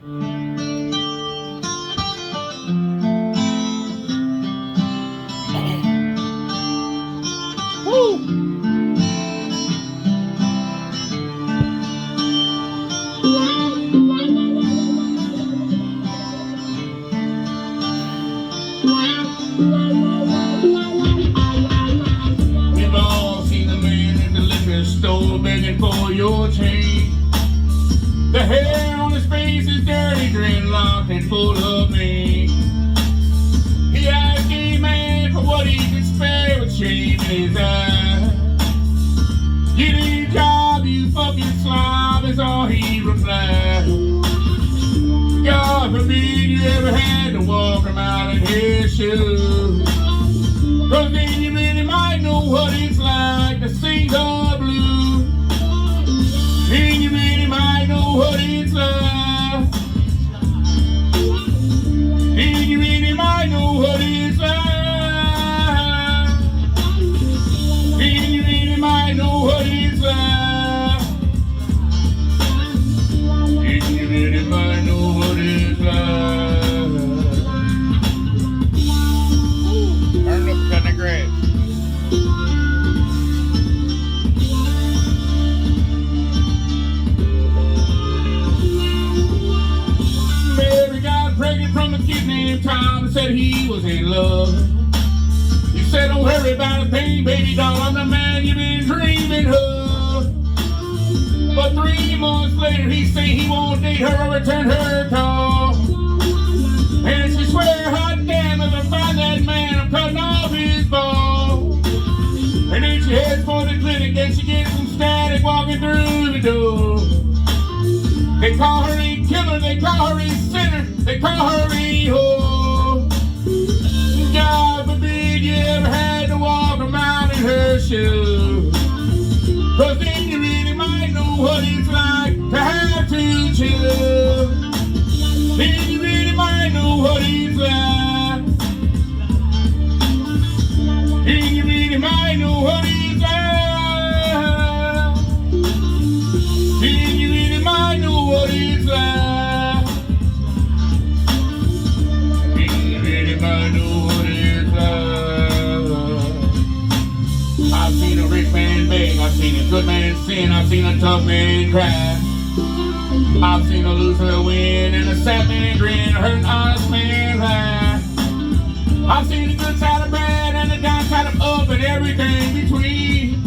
We've all seen the man at the liquor store begging for your change. The hair on his face is dirty, dreadlocked and full of pain. He asked a man for what he could spare with shame in his eyes. Get a job, you fucking slob, is all he replied. God forbid you ever had to walk him out in his shoes. Cause then you really might know what it's like to sing the blues. Then you really might know what it's like. Then you really might know what it's like. Then you really might know what it's like. Then you really might know what it's like. Turn up cutting the grass. Mary got pregnant from a kid named Tom and said he was in love. He said, don't worry about a thing, baby doll, I'm the man you've been dreaming of. But 3 months later, he said he won't date her or return her call. And she swear, hot damn, if I find that man, I'm cutting off his balls. And then she heads for the clinic and she gets some static walking through the door. They call her a killer, they call her a sinner, they call her a whore. God forbid you ever had to walk a mile in her shoes. Cause then you really might know what it's like to have to chill. Then you really might know what it's like. Then you really might know what it's like. Then you really might know what it's like. Then you really might know what it's like. I've seen a rich man beg, I've seen a good man sin, I've seen a tough man cry. I've seen a loser win and a sad man grin, hurt an honest man lie. I've seen the good side of bad and the down side of up and everything between.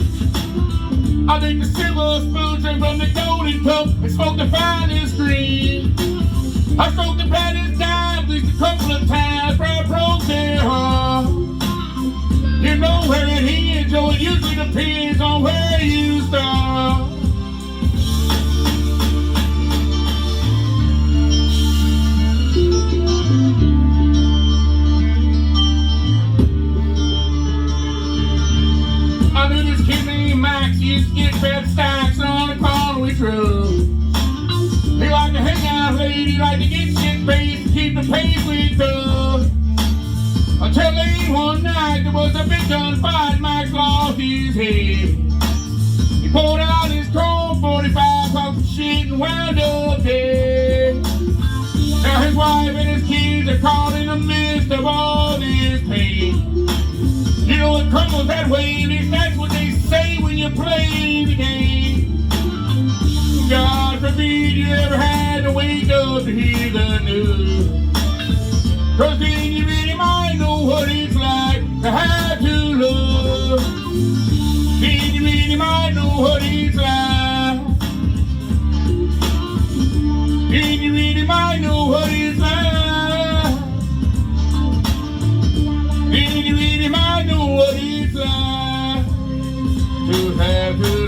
I think the silver spoon drink from the golden cup and smoke the finest green. I smoked the baddest dime at least a couple of times where I broke their heart. You know where it ends, Joe, it usually depends on where you start. I knew this kid named Max, he used to get fed stacks on the corner we drove. He liked to hang out late, he liked to get shit faced and keep the pace with us. Until late one night there was a big gunfight, Max lost his head. He pulled out his Colt 45, caught some shit and wound up dead. Now his wife and his kids are caught in the midst of all this pain. You know it crumbles that way, at least that's what they say when you play the game. God forbid you ever had to wake up to hear the news. Cause then you really might know what it's like to have to love. Then you really might know what it's like. Then you really might know what it's like. Then you really might know what it's like to have to